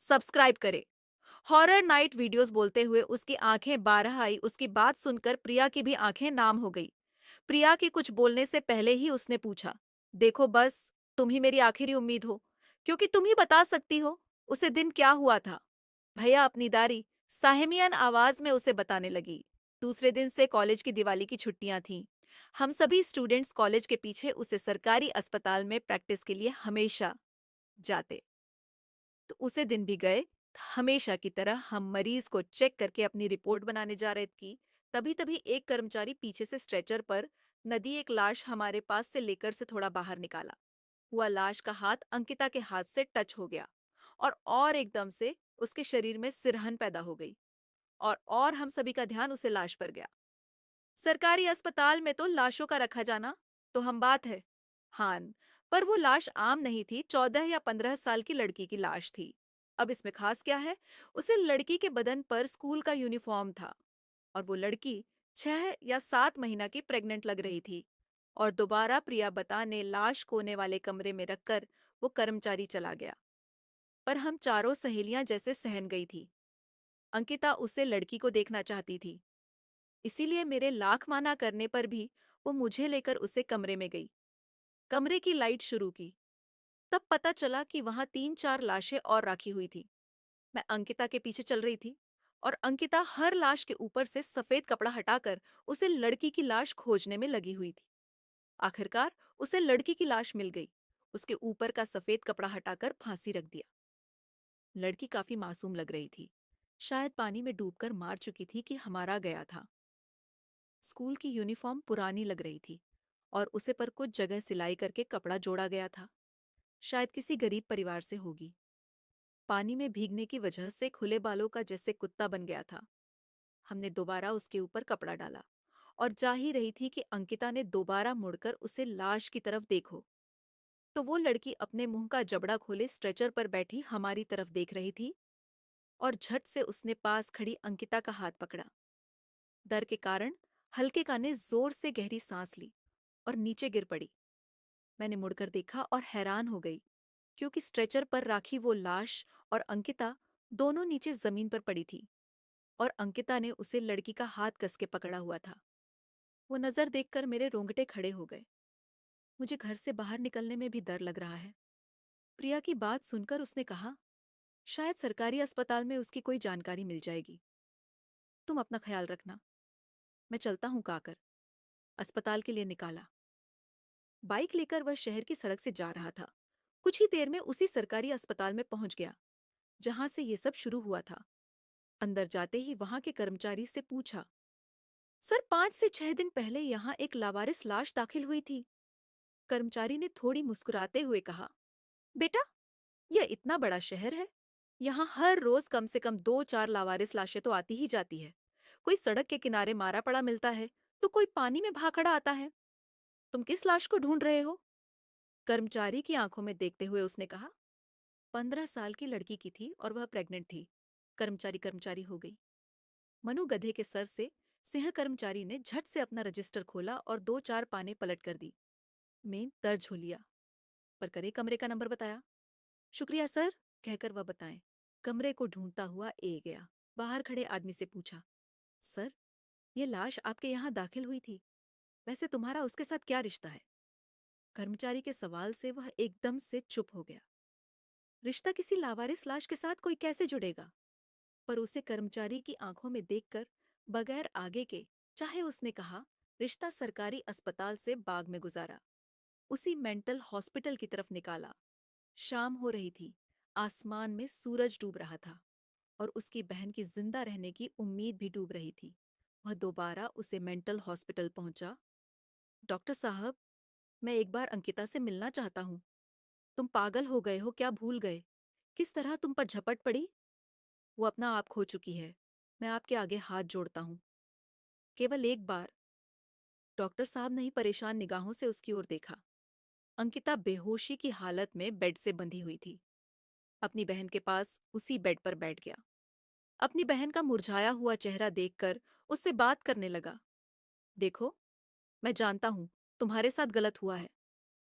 Subscribe करें। Horror night videos बोलते हुए उसकी आंखें बारह आई। उसकी बात सुनकर प्रिया की भी आंखें नाम हो गई। प्रिया के कुछ बोलने से पहले ही उसने पूछा, देखो बस, तुम ही मेरी आखिरी उम्मीद हो, क्योंकि तुम ही बता सकती हो उसे दिन क्या हुआ था। भैया अपनी दारी साहमियन आवाज में उसे बताने लगी। दूसरे दिन से कॉलेज की दिवाली की छुट्टियां थीं। हम सभी स्टूडेंट्स कॉलेज के पीछे उसे सरकारी अस्पताल में प्रैक्टिस के लिए हमेशा जाते। तो उसे दिन भी गए। हमेशा की तरह हम मरीज को चेक करके अपनी रिपोर्ट बनाने जा रहे कि तभी तभी एक कर्मचारी पीछे से स्ट्रेचर पर नदी एक लाश हमारे पास से लेकर से थोड़ा बाहर निकाला। वह लाश का हाथ अंकिता के हाथ से टच हो गया और एकदम से उसके शरीर में सिरहन पैदा हो गई और हम सभी का ध्यान उसे लाश पर गया। सरकारी अस्पताल में तो लाशों का रखा जाना तो हम बात है। हान, पर वो लाश आम नहीं थी, 14 या 15 साल की लड़की की लाश थी। अब इसमें खास क्या है? उसे लड़की के बदन पर स्कूल का यूनिफॉर्म था और वो लड़की 6 या 7 महीना की प्रेग्नेंट लग रही थी। और दोबारा प्रिया बता ने लाश कोने वाले कमरे में रखकर वो कर्मचारी चला गया। पर हम चारों सहेलियां जैसे सहन गई थी। अंकिता उसे लड़की को देखना चाहती थी, इसीलिए मेरे लाख माना करने पर भी वो मुझे लेकर उसे कमरे में गई। कमरे की लाइट शुरू की। तब पता चला कि वहां 3-4 लाशें और रखी हुई थी। मैं अंकिता के पीछे चल रही थी और अंकिता हर लाश के ऊपर से सफेद कपड़ा हटाकर उसे लड़की की लाश खोजने में लगी हुई थी। आखिरकार उसे लड़की की लाश मिल गई। उसके ऊपर का सफेद कपड़ा हटाकर फांसी रख दिया। लड़की काफी मासूम लग रही थी, शायद पानी में डूबकर मार चुकी थी कि हमारा गया था। स्कूल की यूनिफॉर्म पुरानी लग रही थी और उसे पर कुछ जगह सिलाई करके कपड़ा जोड़ा गया था। शायद किसी गरीब परिवार से होगी। पानी में भीगने की वजह से खुले बालों का जैसे कुत्ता बन गया था। हमने दोबारा उसके ऊपर कपड़ा डाला और जा ही रही थी कि अंकिता ने दोबारा मुड़कर उसे लाश की तरफ देखो तो वो लड़की अपने मुंह का जबड़ा खोले स्ट्रेचर पर बैठी हमारी तरफ देख रही थी और झट से उसने पास खड़ी अंकिता का हाथ पकड़ा। डर के कारण हल्के ने जोर से गहरी सांस ली और नीचे गिर पड़ी। मैंने मुड़कर देखा और हैरान हो गई, क्योंकि स्ट्रेचर पर राखी वो लाश और अंकिता दोनों नीचे जमीन पर पड़ी थी और अंकिता ने उसे लड़की का हाथ कस के पकड़ा हुआ था। वो नजर देखकर मेरे रोंगटे खड़े हो गए। मुझे घर से बाहर निकलने में भी डर लग रहा है। प्रिया की बात सुनकर उसने कहा, शायद सरकारी अस्पताल में उसकी कोई जानकारी मिल जाएगी। तुम अपना ख्याल रखना। मैं चलता हूँ काकर। अस्पताल के लिए निकाला। बाइक लेकर वह शहर की सड़क से जा रहा था। कुछ ही देर में उसी सरकारी अस्पताल में पहुंच गया जहां से ये सब शुरू हुआ था। अंदर जाते ही वहां के कर्मचारी से पूछा, सर 5 से 6 दिन पहले यहाँ एक लावारिस लाश दाखिल हुई थी। कर्मचारी ने थोड़ी मुस्कुराते हुए कहा, बेटा, यह इतना बड़ा शहर है, यहाँ हर रोज कम से कम 2-4 लावारिस लाशें तो आती ही जाती है। कोई सड़क के किनारे मारा पड़ा मिलता है तो कोई पानी में भाग आता है। तुम किस लाश को ढूंढ रहे हो? कर्मचारी की आंखों में देखते हुए उसने कहा, 15 साल की लड़की की थी और वह प्रेग्नेंट थी। कर्मचारी कर्मचारी हो गई। मनु गधे के सर से सिंह कर्मचारी ने झट से अपना रजिस्टर खोला और 2-4 पाने पलट कर दी। में दर्ज हो लिया, पर करे कमरे का नंबर बताया। शुक्रिया सर, कहकर वह बताएं। कमरे को ढूंढता हुआ ए गया। बाहर खड़े आदमी से पूछा, सर, ये लाश आपके यहाँ दाखिल हुई थी, वैसे तुम्हारा उसके साथ क्या रिश्ता है? कर्मचारी के सवाल से वह एकदम से चुप हो गया। रिश्ता किसी लावारिस लाश के साथ कोई कैसे जुड़ेगा? पर उसे कर्मचारी की आंखों में देखकर बगैर आगे के, चाहे उसने कहा, रिश्ता सरकारी अस्पताल से बाग में गुजारा, उसी मेंटल हॉस्पिटल की तरफ निकाला। शाम हो रही थी। आसमान में सूरज डूब रहा था और उसकी बहन की जिंदा रहने की उम्मीद भी डूब रही थी। वह दोबारा उसे मेंटल हॉस्पिटल पहुंचा। डॉक्टर साहब, मैं एक बार अंकिता से मिलना चाहता हूँ। तुम पागल हो गए हो क्या? भूल गए किस तरह तुम पर झपट पड़ी? वो अपना आप खो चुकी है। मैं आपके आगे हाथ जोड़ता हूँ, केवल एक बार। डॉक्टर साहब ने ही परेशान निगाहों से उसकी ओर देखा। अंकिता बेहोशी की हालत में बेड से बंधी हुई थी। अपनी बहन के पास उसी बेड पर बैठ गया। अपनी बहन का मुरझाया हुआ चेहरा देखकर उससे बात करने लगा। देखो, मैं जानता हूँ तुम्हारे साथ गलत हुआ है।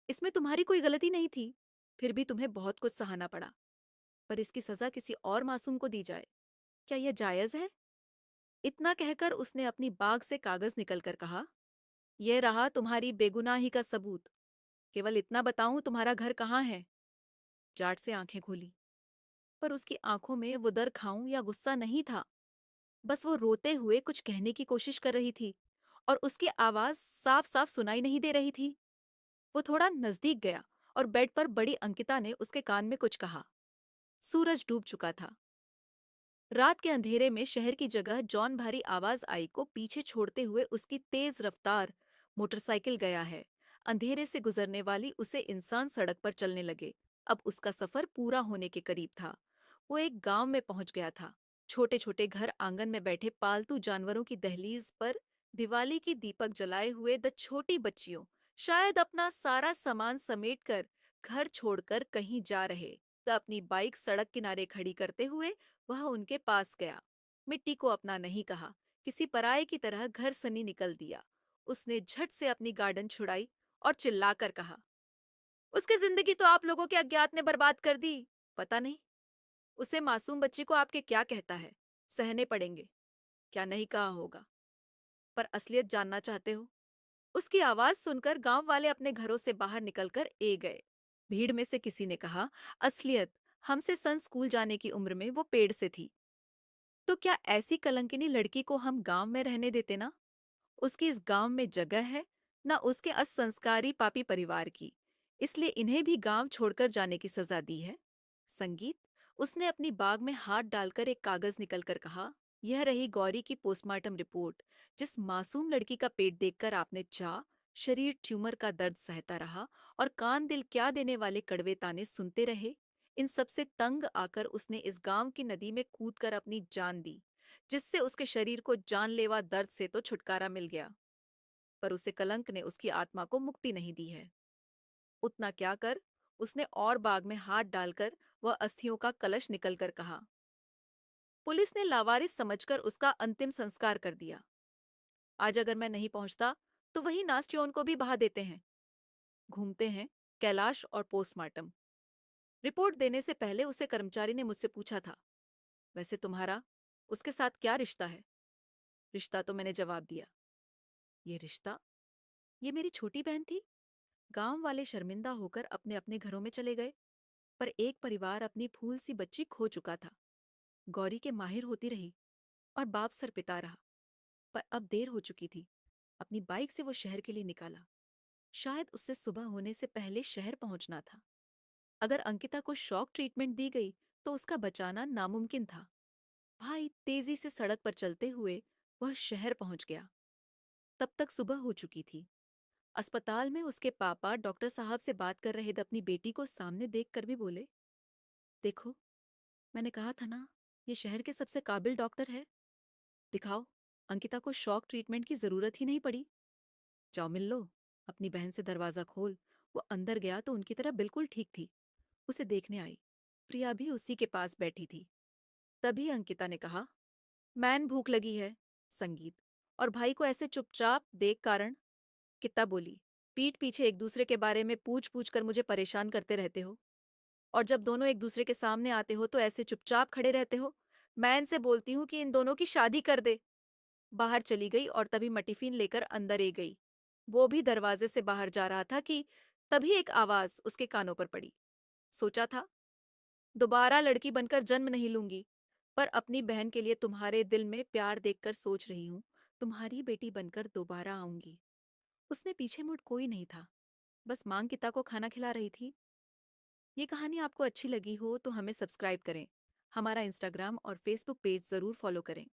इसमें तुम्हारी कोई गलती नहीं थी, फिर भी तुम्हें बहुत कुछ सहाना पड़ा। पर इसकी सजा किसी और मासूम को दी जाए, क्या यह जायज है? इतना कहकर उसने अपनी बाग से कागज निकलकर कहा, यह रहा तुम्हारी बेगुनाही का सबूत। केवल इतना बताऊं, तुम्हारा घर कहाँ है? जाट से आंखें खोली, पर उसकी आंखों में वो डर खाऊं या गुस्सा नहीं था। बस वो रोते हुए कुछ कहने की कोशिश कर रही थी और उसकी आवाज साफ साफ सुनाई नहीं दे रही थी। वो थोड़ा नजदीक गया और बेड पर बड़ी अंकिता ने उसके कान में कुछ कहा। सूरज डूब चुका था। रात के अंधेरे में शहर की जगह जॉन भारी आवाज आई को पीछे छोड़ते हुए उसकी तेज रफ्तार मोटरसाइकिल गया है। अंधेरे से गुजरने वाली उसे इंसान सड़क पर चलने लगे। अब उसका सफर पूरा होने के करीब था। वो एक गांव में पहुंच गया था। छोटे छोटे घर आंगन में बैठे पालतू जानवरों की दहलीज पर दिवाली की दीपक जलाए हुए द छोटी बच्चियों शायद अपना सारा सामान समेटकर घर छोड़कर कहीं जा रहे। तो अपनी बाइक सड़क किनारे खड़ी करते हुए वह उनके पास गया। मिट्टी को अपना नहीं कहा, किसी पराये की तरह घर सनी निकल दिया। उसने झट से अपनी गार्डन छुड़ाई और चिल्लाकर कहा, उसकी जिंदगी तो आप लोगों के अज्ञात ने बर्बाद कर दी। पता नहीं उसे मासूम बच्ची को आपके क्या कहता है। सहने पड़ेंगे। क्या नहीं कहा होगा, पर असलियत जानना चाहते हो? उसकी आवाज सुनकर गांव वाले अपने घरों से बाहर निकलकर ए गए। भीड़ में से किसी ने कहा, असलियत हमसे सन स्कूल जाने की उम्र में वो पेड़ से थी। तो क्या ऐसी कलंकिनी लड़की को हम गांव में रहने देते ना? उसकी इस गांव में जगह है, ना उसके असंस्कारी पापी परिवार की। इसलिए इन्हें भी गांव छोड़कर जाने की सजा दी है। संगीत, उसने अपनी बाग में हाथ डालकर एक कागज निकलकर कहा, यह रही गौरी की पोस्टमार्टम रिपोर्ट। जिस मासूम लड़की का पेट देखकर आपने चाह, शरीर ट्यूमर का दर्द सहता रहा और कान दिल क्या देने वाले कड़वे ताने सुनते रहे, इन सबसे तंग आकर उसने इस गांव की नदी में कूदकर अपनी जान दी, जिससे उसके शरीर को जानलेवा दर्द से तो छुटकारा मिल गया, पर उसे कलंक ने उसकी आत्मा को मुक्ति नहीं दी है। उतना क्या कर, उसने और बाग में हाथ डालकर वह अस्थियों का कलश निकलकर कहा। पुलिस ने लावारिस समझकर उसका अंतिम संस्कार कर दिया। आज अगर मैं नहीं पहुंचता तो वही नास्टियोन को भी बहा देते हैं। घूमते हैं कैलाश और पोस्टमार्टम। रिपोर्ट देने से पहले उसे कर्मचारी ने मुझसे पूछा था, वैसे तुम्हारा उसके साथ क्या रिश्ता है? रिश्ता तो मैंने जवाब दिया। ये रिश्ता? ये मेरी छोटी बहन थी। गांव वाले शर्मिंदा होकर अपने अपने घरों में चले गए, पर एक परिवार अपनी फूल सी बच्ची खो चुका था। गौरी के माहिर होती रही और बाप सर पिता रहा, पर अब देर हो चुकी थी। अपनी बाइक से वो शहर के लिए निकाला। शायद उससे सुबह होने से पहले शहर पहुंचना था। अगर अंकिता को शॉक ट्रीटमेंट दी गई तो उसका बचाना नामुमकिन था। भाई तेजी से सड़क पर चलते हुए वह शहर पहुंच गया। तब तक सुबह हो चुकी थी। अस्पताल में उसके पापा डॉक्टर साहब से बात कर रहे थे। अपनी बेटी को सामने देखकर भी बोले, देखो, मैंने कहा था ना, ये शहर के सबसे काबिल डॉक्टर है। दिखाओ, अंकिता को शॉक ट्रीटमेंट की जरूरत ही नहीं पड़ी। जाओ मिल लो। अपनी बहन से दरवाजा खोल। वो अंदर गया तो उनकी तरह बिल्कुल ठीक थी। उसे देखने आई। प्रिया भी उसी के पास बैठी थी। तभी अंकिता ने कहा, मैन भूख लगी है। संगीत, और भाई को ऐसे चुपचाप देख कारण? कित्ता बोली, पीठ पीछे एक दूसरे के बारे में पूछ पूछ कर मुझे परेशान करते रहते हो, और जब दोनों एक दूसरे के सामने आते हो तो ऐसे चुपचाप खड़े रहते हो। मैं इनसे बोलती हूँ कि इन दोनों की शादी कर दे। बाहर चली गई और तभी मटिफिन लेकर अंदर ए गई। वो भी दरवाजे से बाहर जा रहा था कि तभी एक आवाज उसके कानों पर पड़ी। सोचा था दोबारा लड़की बनकर जन्म नहीं लूंगी, पर अपनी बहन के लिए तुम्हारे दिल में प्यार देखकर सोच रही हूँ, तुम्हारी बेटी बनकर दोबारा आऊंगी। उसने पीछे मुड़ कोई नहीं था, बस मांग किता को खाना खिला रही थी। ये कहानी आपको अच्छी लगी हो तो हमें सब्सक्राइब करें। हमारा इंस्टाग्राम और फेसबुक पेज जरूर फॉलो करें।